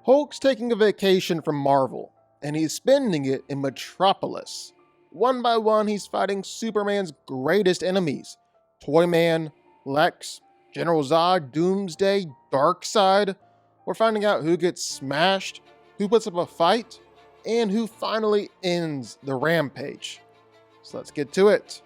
Hulk's taking a vacation from Marvel, and he's spending it in Metropolis. One by one, he's fighting Superman's greatest enemies: Toyman, Lex, General Zod, Doomsday, Darkseid. We're finding out who gets smashed, who puts up a fight, and who finally ends the rampage. So let's get to it.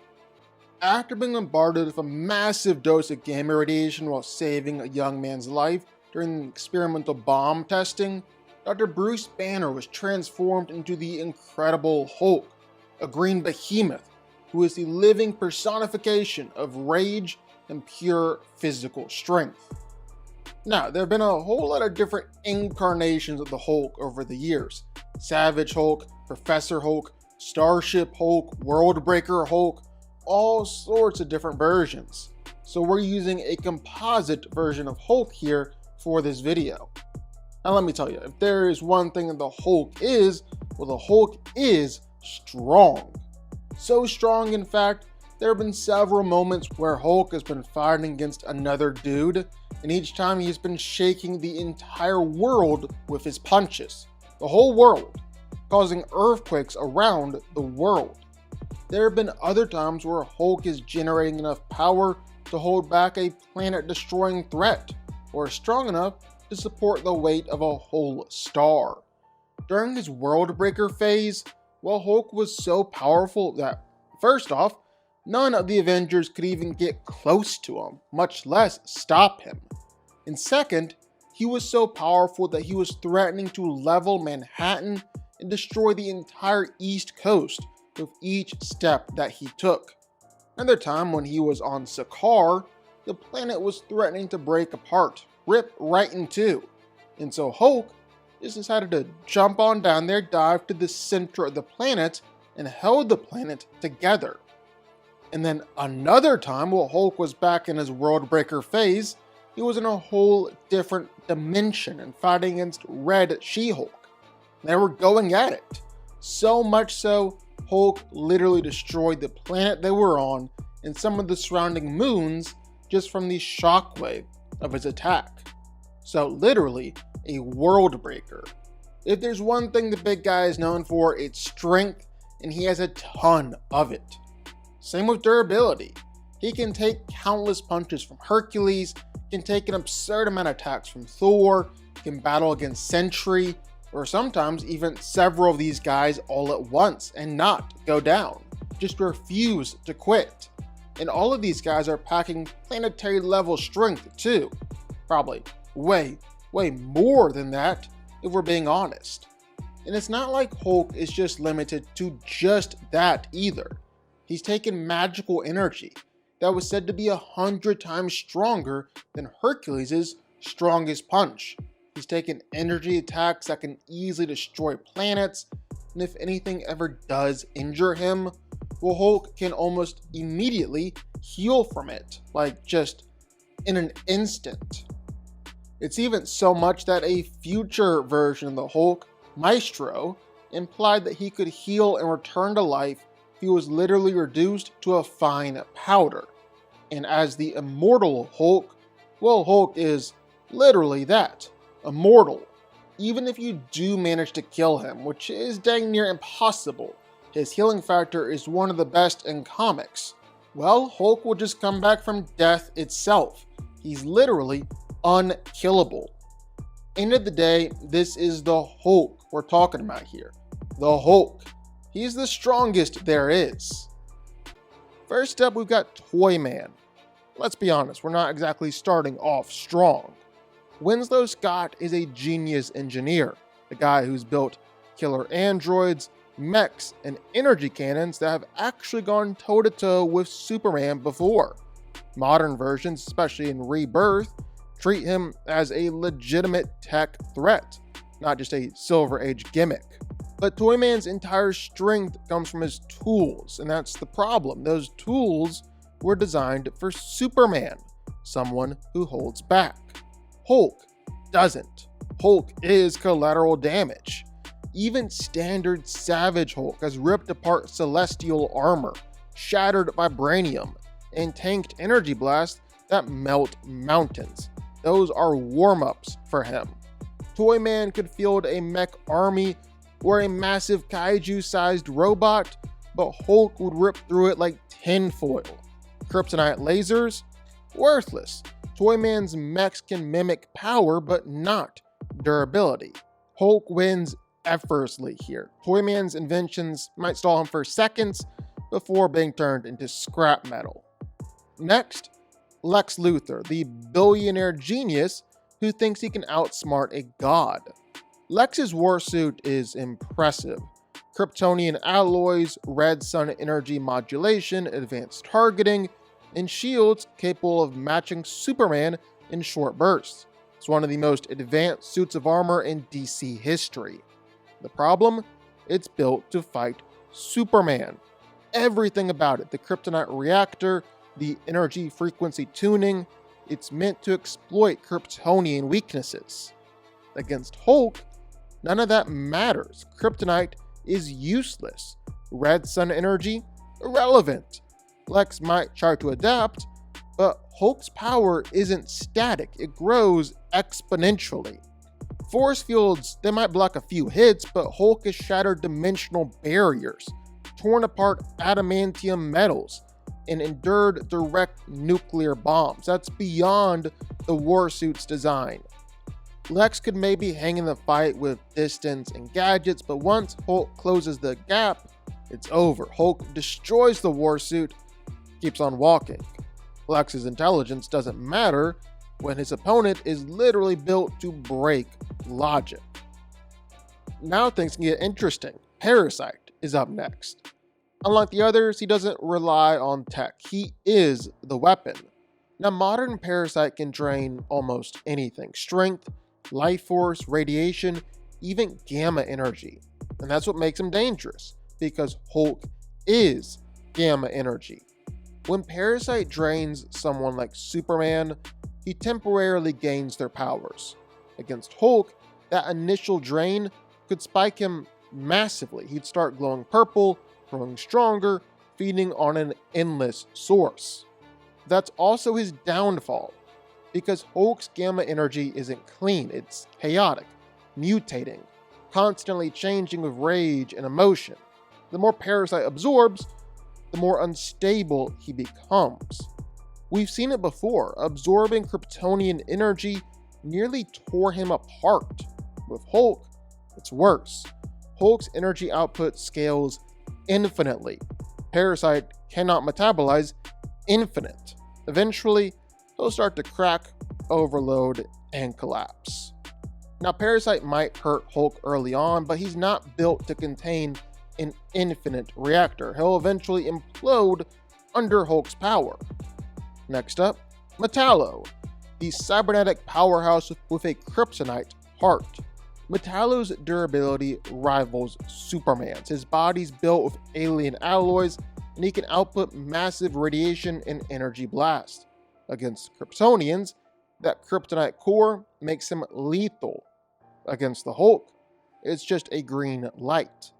After being bombarded with a massive dose of gamma radiation while saving a young man's life during experimental bomb testing, Dr. Bruce Banner was transformed into the Incredible Hulk, a green behemoth who is the living personification of rage and pure physical strength. Now, there have been a whole lot of different incarnations of the Hulk over the years. Savage Hulk, Professor Hulk, Starship Hulk, Worldbreaker Hulk, all sorts of different versions. So we're using a composite version of Hulk here for this video. Now let me tell you, if there is one thing that the Hulk is, well, the Hulk is strong. So strong, in fact, there have been several moments where Hulk has been fighting against another dude, and each time he's been shaking the entire world with his punches. The whole world, causing earthquakes around the world. There have been other times where Hulk is generating enough power to hold back a planet-destroying threat, or strong enough to support the weight of a whole star. During his Worldbreaker phase, well, Hulk was so powerful that, first off, none of the Avengers could even get close to him, much less stop him. And second, he was so powerful that he was threatening to level Manhattan and destroy the entire East Coast with each step that he took. Another time when he was on Sakaar, the planet was threatening to break apart, rip right in two. And so Hulk just decided to jump on down there, dive to the center of the planet, and held the planet together. And then another time while Hulk was back in his Worldbreaker phase, he was in a whole different dimension and fighting against Red She-Hulk. They were going at it. So much so, Hulk literally destroyed the planet they were on and some of the surrounding moons just from the shockwave of his attack. So literally, a world breaker. If there's one thing the big guy is known for, it's strength, and he has a ton of it. Same with durability. He can take countless punches from Hercules, can take an absurd amount of attacks from Thor, can battle against Sentry, or sometimes even several of these guys all at once and not go down, just refuse to quit. And all of these guys are packing planetary level strength too. Probably way more than that if we're being honest. And it's not like Hulk is just limited to just that either. He's taken magical energy that was said to be 100 times stronger than Hercules' strongest punch. He's taken energy attacks that can easily destroy planets, and if anything ever does injure him, well, Hulk can almost immediately heal from it, like just in an instant. It's even so much that a future version of the Hulk, Maestro, implied that he could heal and return to life if he was literally reduced to a fine powder. And as the immortal Hulk, well, Hulk is literally that. Immortal. Even if you do manage to kill him, which is dang near impossible, his healing factor is one of the best in comics. Well, Hulk will just come back from death itself. He's literally unkillable. End of the day, this is the Hulk we're talking about here. The Hulk. He's the strongest there is. First up, we've got Toyman. Let's be honest, we're not exactly starting off strong. Winslow Scott is a genius engineer, the guy who's built killer androids, mechs, and energy cannons that have actually gone toe-to-toe with Superman before. Modern versions, especially in Rebirth, treat him as a legitimate tech threat, not just a Silver Age gimmick. But Toyman's entire strength comes from his tools, and that's the problem. Those tools were designed for Superman, someone who holds back. Hulk doesn't. Hulk is collateral damage. Even standard Savage Hulk has ripped apart celestial armor, shattered vibranium, and tanked energy blasts that melt mountains. Those are warm-ups for him. Toyman could field a mech army or a massive kaiju-sized robot, but Hulk would rip through it like tinfoil. Kryptonite lasers? Worthless. Toyman's mechs can mimic power, but not durability. Hulk wins effortlessly here. Toyman's inventions might stall him for seconds before being turned into scrap metal. Next, Lex Luthor, the billionaire genius who thinks he can outsmart a god. Lex's warsuit is impressive. Kryptonian alloys, red sun energy modulation, advanced targeting, and shields capable of matching Superman in short bursts. It's one of the most advanced suits of armor in DC history. The problem? It's built to fight Superman. Everything about it, the kryptonite reactor, the energy frequency tuning, it's meant to exploit Kryptonian weaknesses. Against Hulk, none of that matters. Kryptonite is useless. Red sun energy? Irrelevant. Lex might try to adapt, but Hulk's power isn't static, it grows exponentially. Force fields, they might block a few hits, but Hulk has shattered dimensional barriers, torn apart adamantium metals, and endured direct nuclear bombs. That's beyond the warsuit's design. Lex could maybe hang in the fight with distance and gadgets, but once Hulk closes the gap, it's over. Hulk destroys the warsuit, keeps on walking. Lex's intelligence doesn't matter when his opponent is literally built to break logic. Now things can get interesting. Parasite is up next. Unlike the others, he doesn't rely on tech. He is the weapon. Now, modern Parasite can drain almost anything. Strength, life force, radiation, even gamma energy. And that's what makes him dangerous, because Hulk is gamma energy. When Parasite drains someone like Superman, he temporarily gains their powers. Against Hulk, that initial drain could spike him massively. He'd start glowing purple, growing stronger, feeding on an endless source. That's also his downfall, because Hulk's gamma energy isn't clean, it's chaotic, mutating, constantly changing with rage and emotion. The more Parasite absorbs, the more unstable he becomes. We've seen it before, absorbing Kryptonian energy nearly tore him apart. With Hulk, it's worse. Hulk's energy output scales infinitely. Parasite cannot metabolize infinite. Eventually, he'll start to crack, overload, and collapse. Now, Parasite might hurt Hulk early on, but he's not built to contain an infinite reactor. He'll eventually implode under Hulk's power. Next up, Metallo, the cybernetic powerhouse with a kryptonite heart. Metallo's durability rivals Superman's. His body's built with alien alloys, and he can output massive radiation and energy blast. Against Kryptonians, that kryptonite core makes him lethal. Against the Hulk, it's just a green light.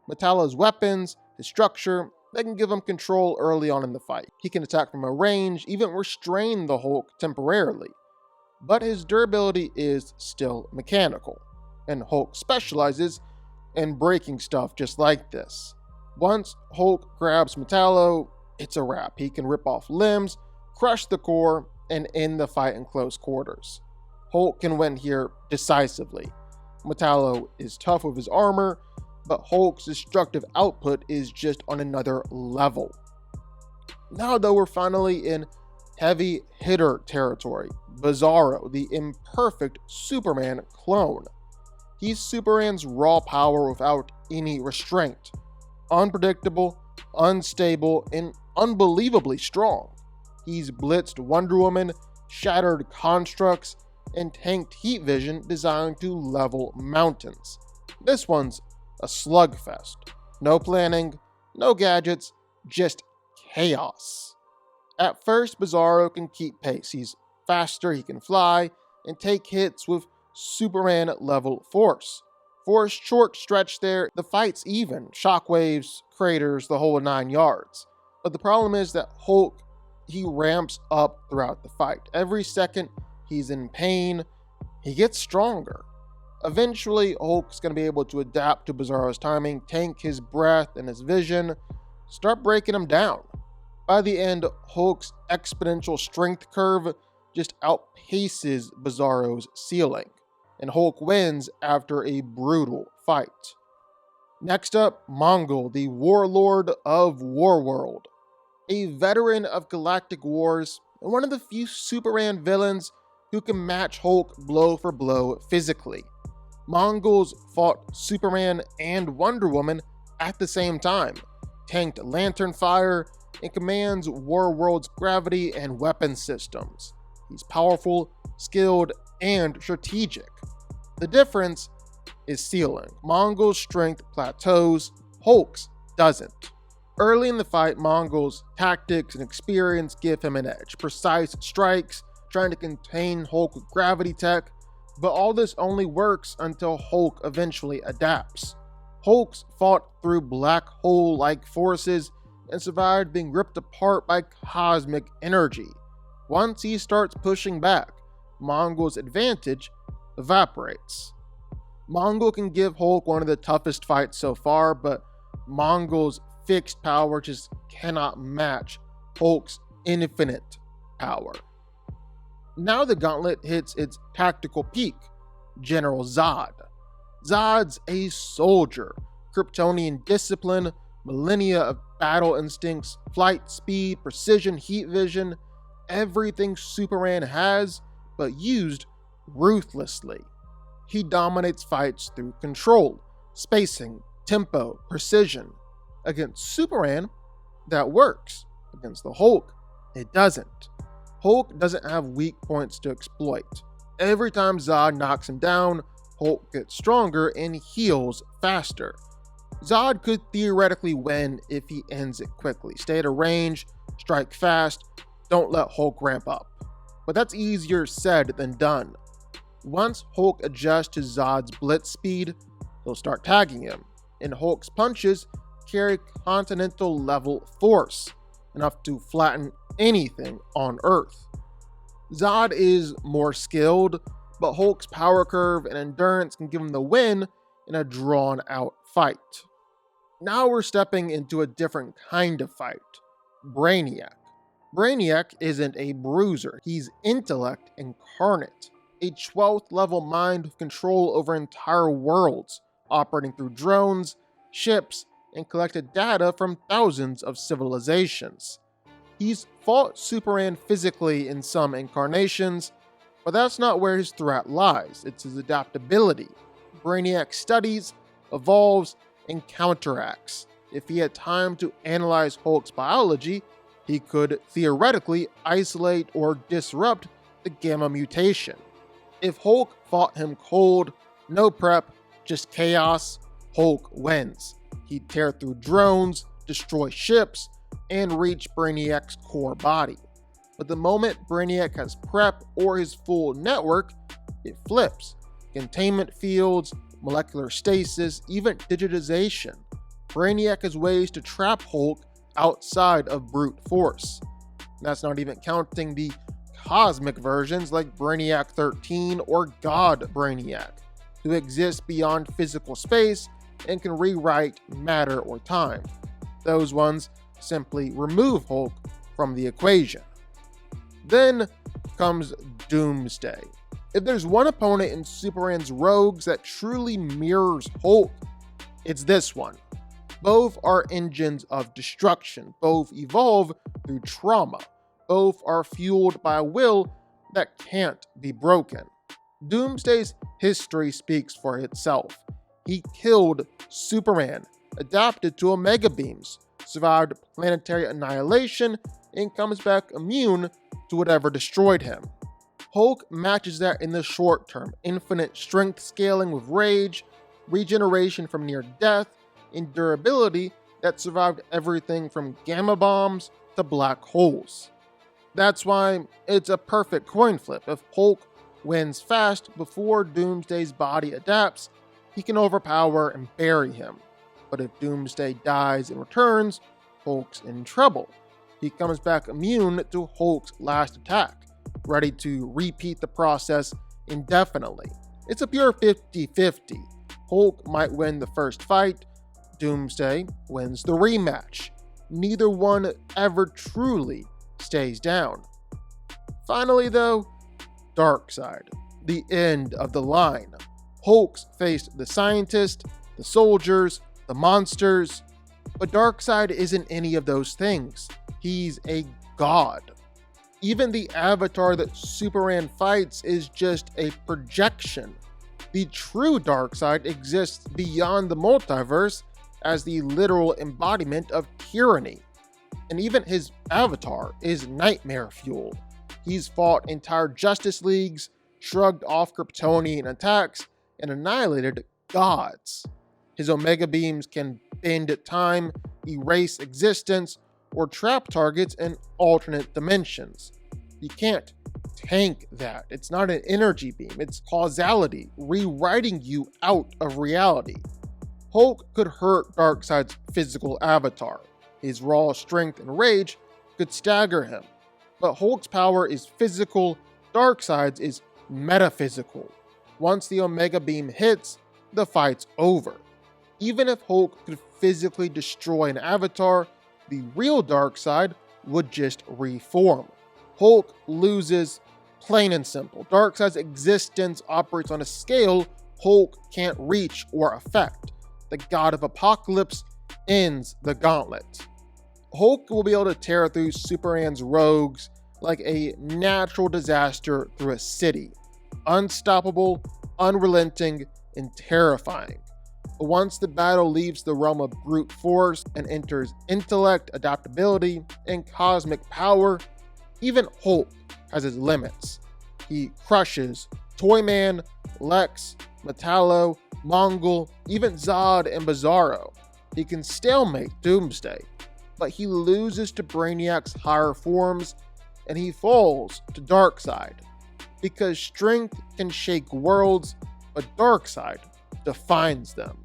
Metallo's weapons, his structure, they can give him control early on in the fight. He can attack from a range, even restrain the Hulk temporarily. But his durability is still mechanical, and Hulk specializes in breaking stuff just like this. Once Hulk grabs Metallo, it's a wrap. He can rip off limbs, crush the core, and end the fight in close quarters. Hulk can win here decisively. Metallo is tough with his armor, but Hulk's destructive output is just on another level. Now though, we're finally in heavy hitter territory. Bizarro, the imperfect Superman clone. He's Superman's raw power without any restraint. Unpredictable, unstable, and unbelievably strong. He's blitzed Wonder Woman, shattered constructs, and tanked heat vision designed to level mountains. This one's a slugfest. No planning, no gadgets, just chaos. At first, Bizarro can keep pace. He's faster, he can fly, and take hits with Superman-level force. For a short stretch there, the fight's even. Shockwaves, craters, the whole 9 yards. But the problem is that Hulk, he ramps up throughout the fight. Every second, he's in pain. He gets stronger. Eventually, Hulk's going to be able to adapt to Bizarro's timing, tank his breath and his vision, start breaking him down. By the end, Hulk's exponential strength curve just outpaces Bizarro's ceiling, and Hulk wins after a brutal fight. Next up, Mongul, the warlord of Warworld. A veteran of galactic wars and one of the few Superman villains who can match Hulk blow for blow physically. Mongols fought Superman and Wonder Woman at the same time, tanked lantern fire, and commands Warworld's gravity and weapon systems. He's powerful, skilled, and strategic. The difference is ceiling. Mongul's strength plateaus, Hulk's doesn't. Early in the fight, Mongul's tactics and experience give him an edge. Precise strikes, trying to contain Hulk with gravity tech, but all this only works until Hulk eventually adapts. Hulk's fought through black hole-like forces and survived being ripped apart by cosmic energy. Once he starts pushing back, Mongul's advantage evaporates. Mongul can give Hulk one of the toughest fights so far, but Mongul's fixed power just cannot match Hulk's infinite power. Now the Gauntlet hits its tactical peak, General Zod. Zod's a soldier, Kryptonian discipline, millennia of battle instincts, flight speed, precision, heat vision, everything Superman has, but used ruthlessly. He dominates fights through control, spacing, tempo, precision. Against Superman, that works. Against the Hulk, it doesn't. Hulk doesn't have weak points to exploit. Every time Zod knocks him down, Hulk gets stronger and heals faster. Zod could theoretically win if he ends it quickly. Stay at a range, strike fast, don't let Hulk ramp up. But that's easier said than done. Once Hulk adjusts to Zod's blitz speed, he'll start tagging him, and Hulk's punches carry continental level force, enough to flatten anything on Earth. Zod is more skilled, but Hulk's power curve and endurance can give him the win in a drawn-out fight. Now we're stepping into a different kind of fight, Brainiac. Brainiac isn't a bruiser, he's intellect incarnate, a 12th level mind with control over entire worlds, operating through drones, ships, and collected data from thousands of civilizations. He's fought Superman physically in some incarnations, but that's not where his threat lies, it's his adaptability. Brainiac studies, evolves, and counteracts. If he had time to analyze Hulk's biology, he could theoretically isolate or disrupt the gamma mutation. If Hulk fought him cold, no prep, just chaos, Hulk wins. He'd tear through drones, destroy ships, and reach Brainiac's core body. But the moment Brainiac has prep or his full network, it flips. Containment fields, molecular stasis, even digitization. Brainiac has ways to trap Hulk outside of brute force. That's not even counting the cosmic versions like Brainiac 13 or God Brainiac, who exist beyond physical space and can rewrite matter or time. Those ones simply remove Hulk from the equation. Then comes Doomsday. If there's one opponent in Superman's rogues that truly mirrors Hulk, it's this one. Both are engines of destruction, both evolve through trauma, both are fueled by a will that can't be broken. Doomsday's history speaks for itself. He killed Superman, adapted to Omega Beams, survived planetary annihilation, and comes back immune to whatever destroyed him. Hulk matches that in the short term, infinite strength scaling with rage, regeneration from near death, and durability that survived everything from gamma bombs to black holes. That's why it's a perfect coin flip. If Hulk wins fast before Doomsday's body adapts, he can overpower and bury him. But if Doomsday dies and returns, Hulk's in trouble. He comes back immune to Hulk's last attack, ready to repeat the process indefinitely. It's a pure 50-50. Hulk might win the first fight, Doomsday wins the rematch. Neither one ever truly stays down. Finally though, Darkseid, the end of the line. Hulk's faced the scientists, the soldiers, the monsters, but Darkseid isn't any of those things. He's a god. Even the avatar that Superman fights is just a projection. The true Darkseid exists beyond the multiverse as the literal embodiment of tyranny. And even his avatar is nightmare fuel. He's fought entire Justice Leagues, shrugged off Kryptonian attacks, and annihilated gods. His Omega beams can bend time, erase existence, or trap targets in alternate dimensions. You can't tank that. It's not an energy beam, it's causality, rewriting you out of reality. Hulk could hurt Darkseid's physical avatar. His raw strength and rage could stagger him. But Hulk's power is physical, Darkseid's is metaphysical. Once the Omega beam hits, the fight's over. Even if Hulk could physically destroy an avatar, the real Darkseid would just reform. Hulk loses, plain and simple. Darkseid's existence operates on a scale Hulk can't reach or affect. The god of apocalypse ends the gauntlet. Hulk will be able to tear through Superman's rogues like a natural disaster through a city. Unstoppable, unrelenting, and terrifying. But once the battle leaves the realm of brute force and enters intellect, adaptability, and cosmic power, even Hulk has his limits. He crushes Toyman, Lex, Metallo, Mongul, even Zod and Bizarro. He can stalemate Doomsday, but he loses to Brainiac's higher forms, and he falls to Darkseid. Because strength can shake worlds, but Darkseid defines them.